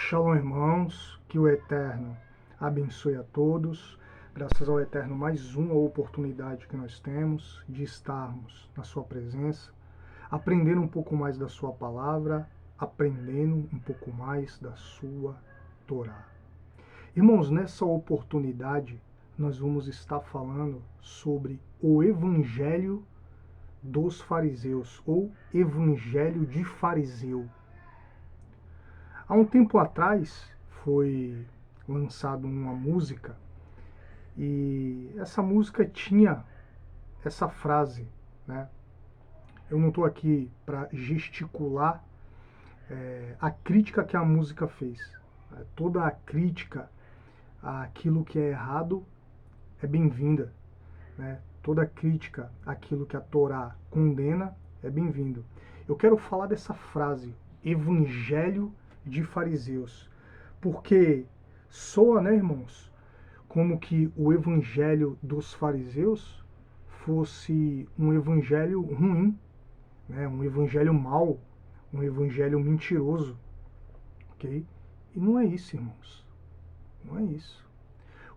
Shalom, irmãos, que o Eterno abençoe a todos. Graças ao Eterno, mais uma oportunidade que nós temos de estarmos na sua presença, aprendendo um pouco mais da sua palavra, aprendendo um pouco mais da sua Torá. Irmãos, nessa oportunidade, nós vamos estar falando sobre o Evangelho dos Fariseus, ou Evangelho de Fariseu. Há um tempo atrás foi lançada uma música e essa música tinha essa frase, né? Eu não estou aqui para gesticular a crítica que a música fez. Toda a crítica àquilo que é errado é bem-vinda, né? Toda crítica àquilo que a Torá condena é bem-vindo. Eu quero falar dessa frase, Evangelho de Fariseus, porque soa, né, irmãos, como que o evangelho dos fariseus fosse um evangelho ruim, né, um evangelho mau, um evangelho mentiroso, ok? E não é isso, irmãos, não é isso.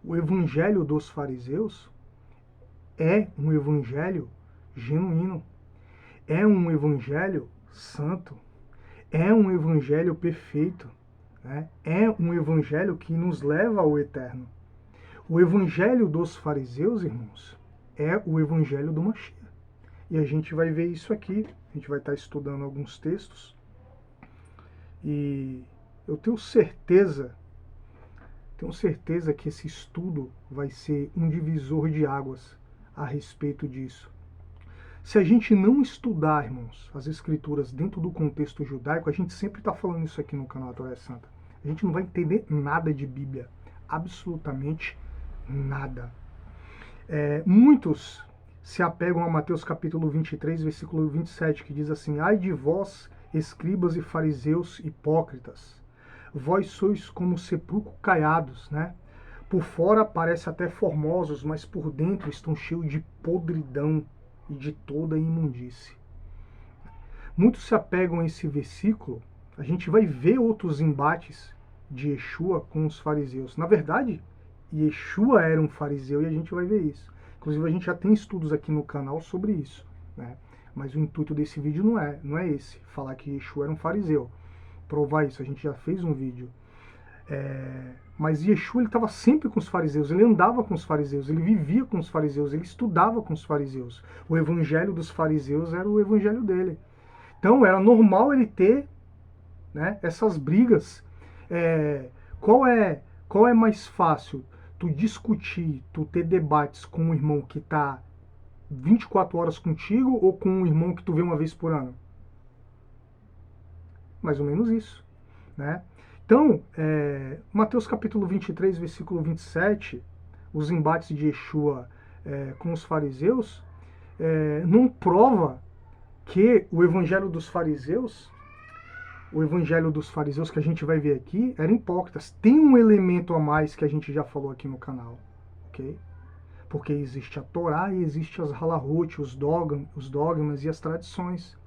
O evangelho dos fariseus é um evangelho genuíno, é um evangelho santo, é um evangelho perfeito, né? É um evangelho que nos leva ao eterno. O evangelho dos fariseus, irmãos, é o evangelho do Mashiach. E a gente vai ver isso aqui, a gente vai estar estudando alguns textos. E eu tenho certeza que esse estudo vai ser um divisor de águas a respeito disso. Se a gente não estudar, irmãos, as escrituras dentro do contexto judaico, a gente sempre está falando isso aqui no canal Torá Santa, a gente não vai entender nada de Bíblia, absolutamente nada. Muitos se apegam a Mateus capítulo 23, versículo 27, que diz assim: ai de vós, escribas e fariseus hipócritas, vós sois como sepulcro caiados, né? Por fora parecem até formosos, mas por dentro estão cheios de podridão e de toda imundície. Muitos se apegam a esse versículo. A gente vai ver outros embates de Yeshua com os fariseus. Na verdade, Yeshua era um fariseu e a gente vai ver isso. Inclusive, a gente já tem estudos aqui no canal sobre isso, né? Mas o intuito desse vídeo não é esse, falar que Yeshua era um fariseu. Provar isso, a gente já fez um vídeo. Mas Yeshua estava sempre com os fariseus, ele andava com os fariseus, ele vivia com os fariseus, ele estudava com os fariseus. O evangelho dos fariseus era o evangelho dele. Então era normal ele ter, né, essas brigas. Qual é mais fácil? Tu discutir, tu ter debates com um irmão que está 24 horas contigo ou com um irmão que tu vê uma vez por ano? Mais ou menos isso, né? Então, Mateus capítulo 23, versículo 27, os embates de Yeshua com os fariseus, não prova que o evangelho dos fariseus que a gente vai ver aqui, eram hipócritas. Tem um elemento a mais que a gente já falou aqui no canal, ok? Porque existe a Torá e existe as halahot, os dogmas e as tradições,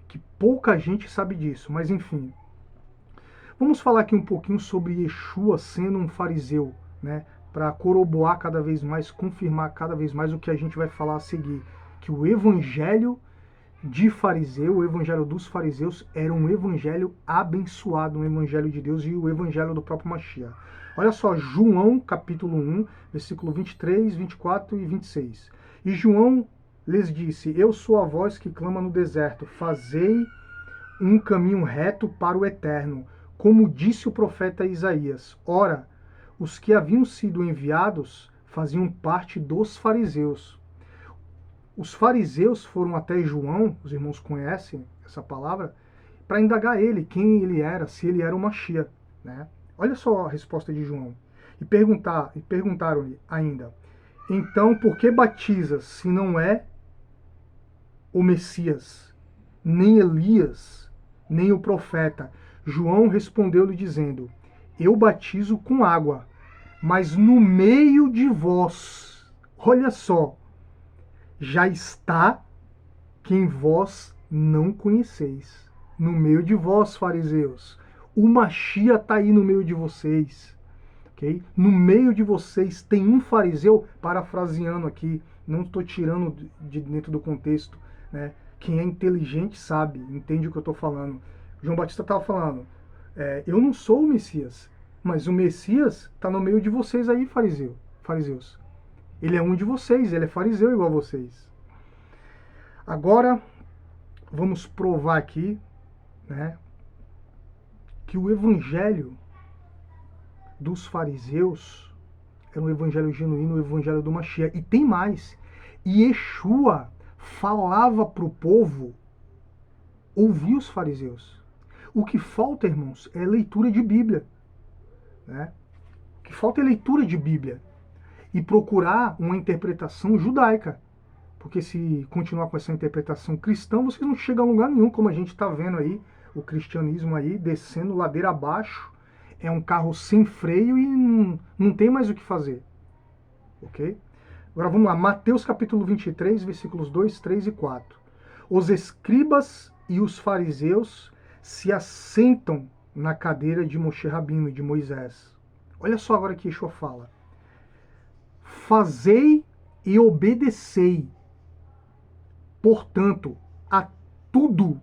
que pouca gente sabe disso, mas enfim. Vamos falar aqui um pouquinho sobre Yeshua sendo um fariseu, né? Para corroborar cada vez mais, confirmar cada vez mais o que a gente vai falar a seguir. Que o evangelho de fariseu, o evangelho dos fariseus, era um evangelho abençoado, um evangelho de Deus e o evangelho do próprio Mashiach. Olha só, João capítulo 1, versículo 23, 24 e 26. E João lhes disse: eu sou a voz que clama no deserto, fazei um caminho reto para o eterno, como disse o profeta Isaías. Ora, os que haviam sido enviados faziam parte dos fariseus. Os fariseus foram até João, os irmãos conhecem essa palavra, para indagar ele, quem ele era, se ele era o Mashiach, né? Olha só a resposta de João. E perguntaram-lhe ainda: então por que batizas se não é o Messias, nem Elias, nem o profeta? João respondeu-lhe dizendo: eu batizo com água, mas no meio de vós, olha só, já está quem vós não conheceis. No meio de vós, fariseus, O Mashiach está aí no meio de vocês. Okay? No meio de vocês tem um fariseu, parafraseando aqui, não estou tirando de dentro do contexto, né? Quem é inteligente sabe, entende o que eu estou falando. João Batista estava falando, eu não sou o Messias, mas o Messias está no meio de vocês aí, fariseus. Ele é um de vocês, ele é fariseu igual a vocês. Agora, vamos provar aqui, né, que o evangelho dos fariseus era um evangelho genuíno, o evangelho do Mashiach. E tem mais. Yeshua falava para o povo ouvir os fariseus. O que falta, irmãos, é leitura de Bíblia. Né? O que falta é leitura de Bíblia. E procurar uma interpretação judaica. Porque se continuar com essa interpretação cristã, vocês não chegam a lugar nenhum, como a gente está vendo aí, o cristianismo aí descendo ladeira abaixo. É um carro sem freio e não tem mais o que fazer. Ok? Agora vamos lá, Mateus capítulo 23, versículos 2, 3 e 4. Os escribas e os fariseus se assentam na cadeira de Moshe Rabino, de Moisés. Olha só agora que Yeshua fala. Fazei e obedecei, portanto, a tudo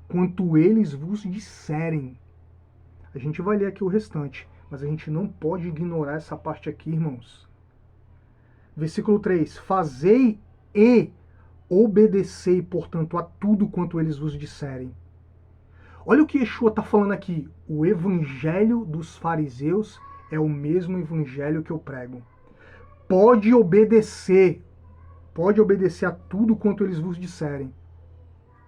quanto eles vos disserem. A gente vai ler aqui o restante, mas a gente não pode ignorar essa parte aqui, irmãos. Versículo 3. Fazei e obedecei, portanto, a tudo quanto eles vos disserem. Olha o que Yeshua está falando aqui. O evangelho dos fariseus é o mesmo evangelho que eu prego. Pode obedecer a tudo quanto eles vos disserem.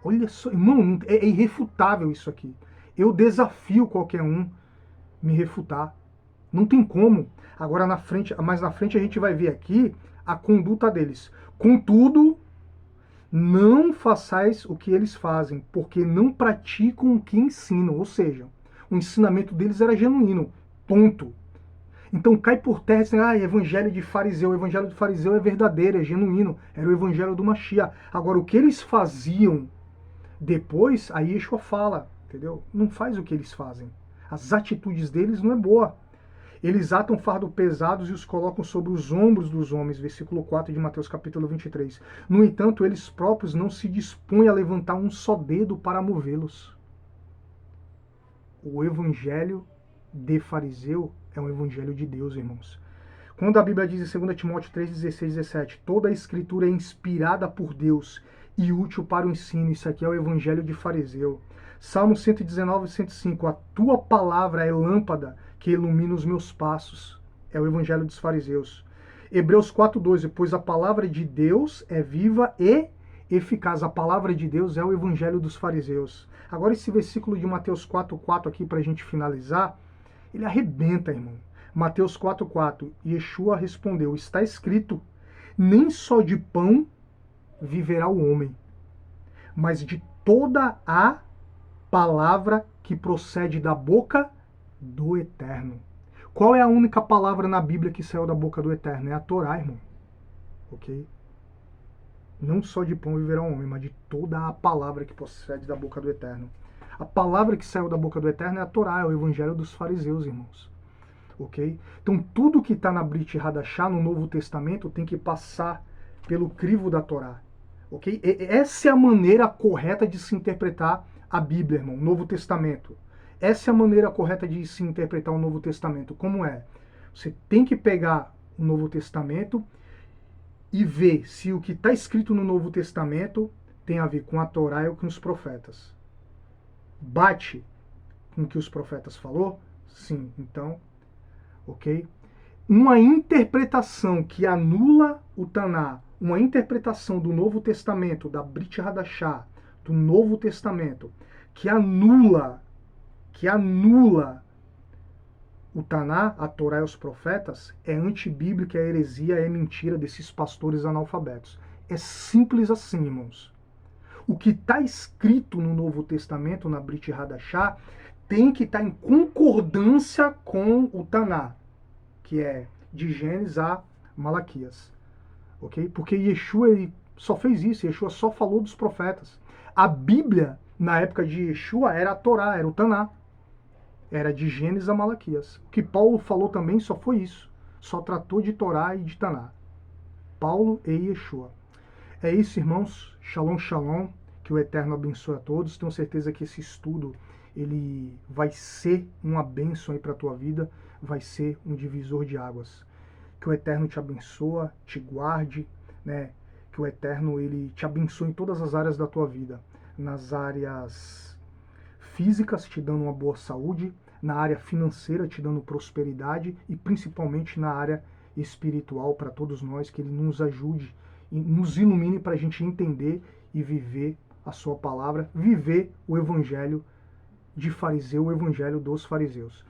Olha só, irmão, é irrefutável isso aqui. Eu desafio qualquer um me refutar. Não tem como. Agora, mais na frente a gente vai ver aqui a conduta deles. Contudo, não façais o que eles fazem, porque não praticam o que ensinam. Ou seja, o ensinamento deles era genuíno. Ponto. Então cai por terra assim, evangelho de fariseu. O evangelho de fariseu é verdadeiro, é genuíno. Era o evangelho do Mashiach. Agora, o que eles faziam depois, aí Yeshua fala, entendeu? Não faz o que eles fazem. As atitudes deles não é boa. Eles atam fardo pesados e os colocam sobre os ombros dos homens, versículo 4 de Mateus capítulo 23. No entanto, eles próprios não se dispõem a levantar um só dedo para movê-los. O evangelho de fariseu é um evangelho de Deus, irmãos. Quando a Bíblia diz em 2 Timóteo 3, 16, 17, toda a escritura é inspirada por Deus e útil para o ensino, isso aqui é o evangelho de fariseu. Salmo 119, 105, a tua palavra é lâmpada que ilumina os meus passos. É o evangelho dos fariseus. Hebreus 4:12, pois a palavra de Deus é viva e eficaz. A palavra de Deus é o evangelho dos fariseus. Agora esse versículo de Mateus 4:4 aqui para a gente finalizar, ele arrebenta, irmão. Mateus 4:4, Yeshua respondeu, está escrito, nem só de pão viverá o homem, mas de toda a palavra que procede da boca do Eterno. Qual é a única palavra na Bíblia que saiu da boca do Eterno? É a Torá, irmão. Ok? Não só de pão viverá o homem, mas de toda a palavra que procede da boca do Eterno. A palavra que saiu da boca do Eterno é a Torá, é o evangelho dos fariseus, irmãos. Ok? Então tudo que está na Brit Hadashah, no Novo Testamento, tem que passar pelo crivo da Torá. Ok? Essa é a maneira correta de se interpretar a Bíblia, irmão, o Novo Testamento. Essa é a maneira correta de se interpretar o Novo Testamento. Como é? Você tem que pegar o Novo Testamento e ver se o que está escrito no Novo Testamento tem a ver com a Torá ou com os profetas. Bate com o que os profetas falou? Sim. Então, ok? Uma interpretação que anula o Taná, uma interpretação do Novo Testamento, da Brit Hadashah, do Novo Testamento, que anula o Taná, a Torá e os profetas, é antibíblica, é heresia, é mentira desses pastores analfabetos. É simples assim, irmãos. O que está escrito no Novo Testamento, na Brit Hadashah, tem que estar em concordância com o Taná, que é de Gênesis a Malaquias. Ok? Porque Yeshua ele só fez isso, Yeshua só falou dos profetas. A Bíblia, na época de Yeshua, era a Torá, era o Taná. Era de Gênesis a Malaquias. O que Paulo falou também só foi isso. Só tratou de Torá e de Taná. Paulo e Yeshua. É isso, irmãos. Shalom, shalom. Que o Eterno abençoe a todos. Tenho certeza que esse estudo ele vai ser uma bênção aí para a tua vida. Vai ser um divisor de águas. Que o Eterno te abençoe, te guarde, né? Que o Eterno ele te abençoe em todas as áreas da tua vida. Nas áreas físicas, te dando uma boa saúde, na área financeira, te dando prosperidade e principalmente na área espiritual para todos nós, que Ele nos ajude e nos ilumine para a gente entender e viver a Sua palavra, viver o Evangelho de fariseu, o Evangelho dos fariseus.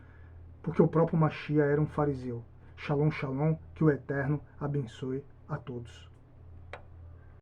Porque o próprio Machia era um fariseu. Shalom, shalom, que o Eterno abençoe a todos.